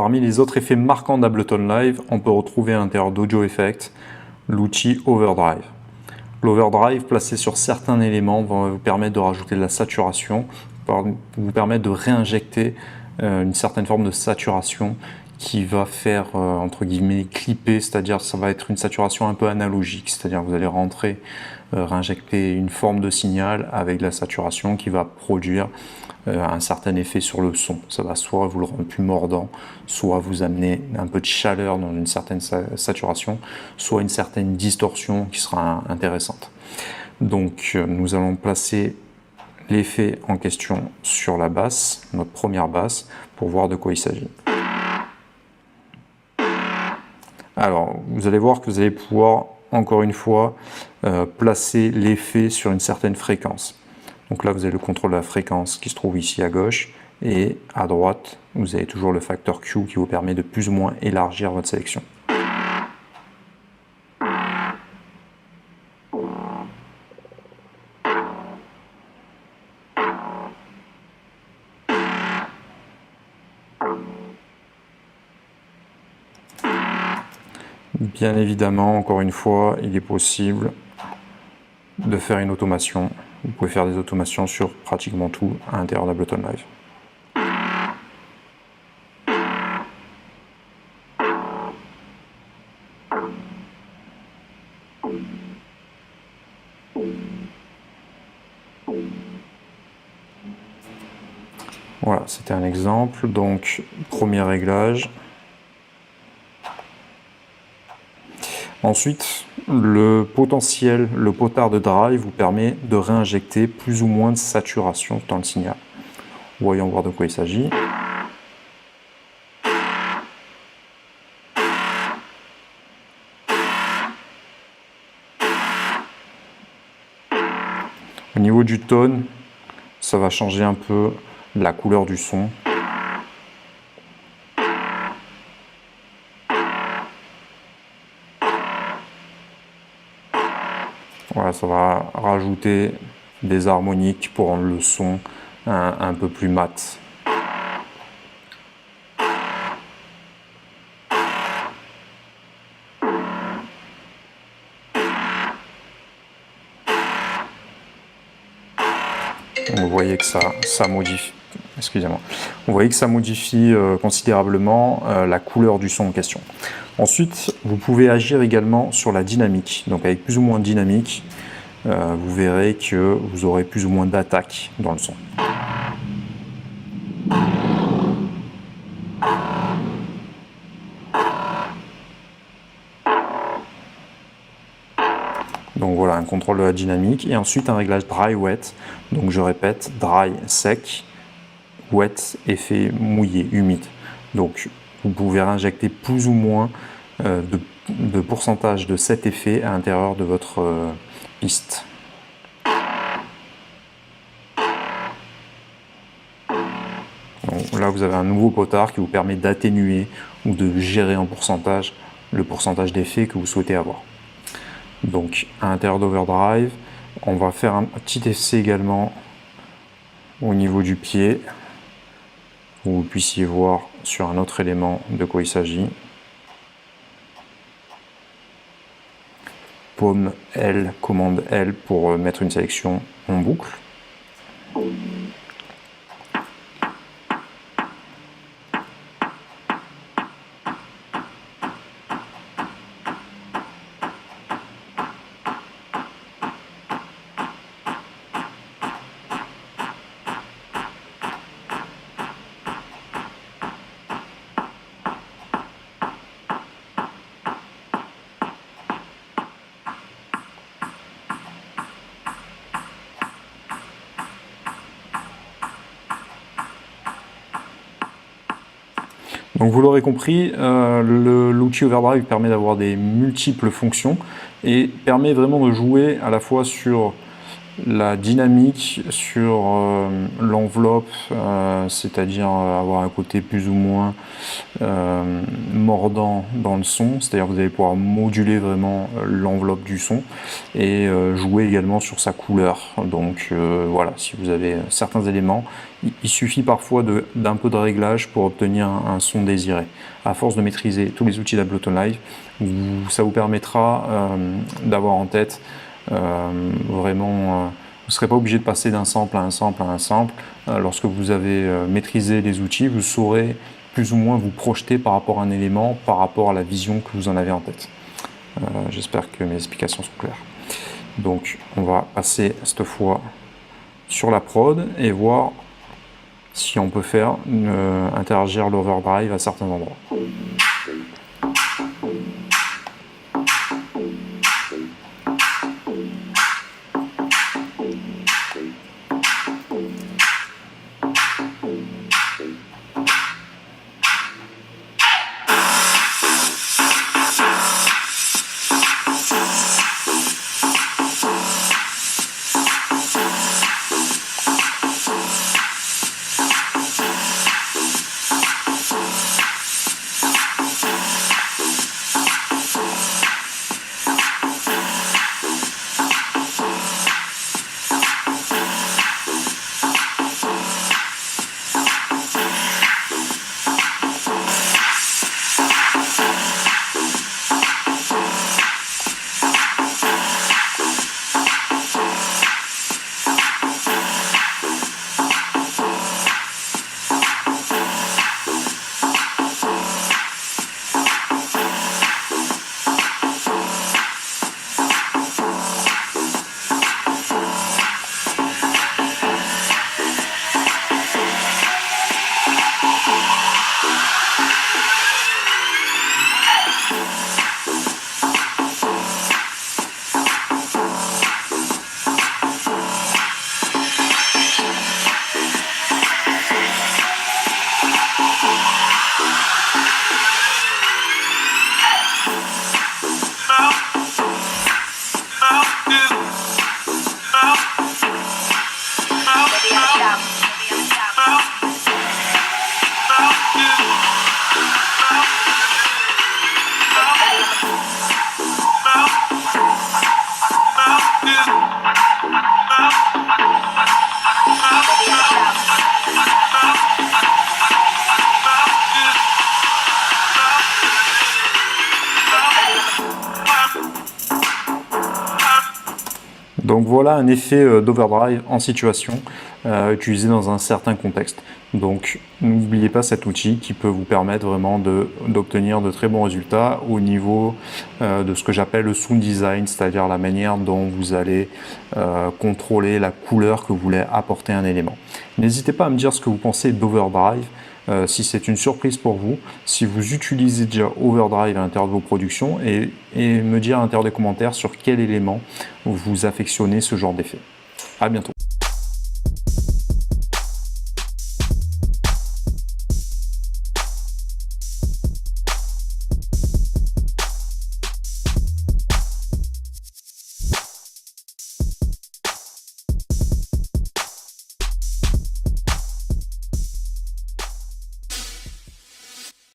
Parmi les autres effets marquants d'Ableton Live, on peut retrouver à l'intérieur d'Audio Effects l'outil Overdrive. L'overdrive placé sur certains éléments va vous permettre de rajouter de la saturation, vous permettre de réinjecter une certaine forme de saturation qui va faire entre guillemets clipper, c'est-à-dire ça va être une saturation un peu analogique, c'est-à-dire vous allez réinjecter une forme de signal avec de la saturation qui va produire un certain effet sur le son. Ça va soit vous le rendre plus mordant, soit vous amener un peu de chaleur dans une certaine saturation, soit une certaine distorsion qui sera intéressante. Donc nous allons placer l'effet en question sur la basse, notre première basse, pour voir de quoi il s'agit. Alors, vous allez voir que vous allez pouvoir, encore une fois, placer l'effet sur une certaine fréquence. Donc là, vous avez le contrôle de la fréquence qui se trouve ici à gauche, et à droite, vous avez toujours le facteur Q qui vous permet de plus ou moins élargir votre sélection. Bien évidemment, encore une fois, il est possible de faire une automation. Vous pouvez faire des automations sur pratiquement tout à l'intérieur d'Ableton Live. Voilà, c'était un exemple. Donc, premier réglage. Ensuite, le potard de drive vous permet de réinjecter plus ou moins de saturation dans le signal. Voyons voir de quoi il s'agit. Au niveau du tone, ça va changer un peu la couleur du son. Voilà, ça va rajouter des harmoniques pour rendre le son un peu plus mat. Vous voyez que ça modifie. Excusez-moi. Vous voyez que ça modifie considérablement la couleur du son en question. Ensuite, vous pouvez agir également sur la dynamique. Donc avec plus ou moins de dynamique, vous verrez que vous aurez plus ou moins d'attaque dans le son. Donc voilà, un contrôle de la dynamique et ensuite un réglage dry-wet. Donc je répète, dry sec, wet effet mouillé, humide. Donc vous pouvez réinjecter plus ou moins de pourcentage de cet effet à l'intérieur de votre piste. Donc là vous avez un nouveau potard qui vous permet d'atténuer ou de gérer en pourcentage le pourcentage d'effet que vous souhaitez avoir. Donc à l'intérieur d'Overdrive, on va faire un petit essai également au niveau du pied, pour que vous puissiez voir sur un autre élément de quoi il s'agit. Paume L, commande L pour mettre une sélection en boucle. Donc vous l'aurez compris, l'outil Overdrive permet d'avoir des multiples fonctions et permet vraiment de jouer à la fois sur la dynamique sur l'enveloppe, c'est-à-dire avoir un côté plus ou moins mordant dans le son, c'est-à-dire que vous allez pouvoir moduler vraiment l'enveloppe du son et jouer également sur sa couleur. Donc voilà, si vous avez certains éléments, il suffit parfois d'un peu de réglage pour obtenir un son désiré. À force de maîtriser tous les outils d'Ableton Live, ça vous permettra d'avoir en tête vraiment, vous ne serez pas obligé de passer d'un sample à un sample à un sample. Lorsque vous avez maîtrisé les outils, vous saurez plus ou moins vous projeter par rapport à un élément, par rapport à la vision que vous en avez en tête. J'espère que mes explications sont claires. Donc on va passer cette fois sur la prod et voir si on peut faire interagir l'overdrive à certains endroits. Donc voilà un effet d'overdrive en situation utilisé dans un certain contexte. Donc n'oubliez pas cet outil qui peut vous permettre vraiment d'obtenir de très bons résultats au niveau de ce que j'appelle le sound design, c'est-à-dire la manière dont vous allez contrôler la couleur que vous voulez apporter à un élément. N'hésitez pas à me dire ce que vous pensez d'overdrive. Si c'est une surprise pour vous, si vous utilisez déjà Overdrive à l'intérieur de vos productions et me dire à l'intérieur des commentaires sur quel élément vous affectionnez ce genre d'effet. À bientôt.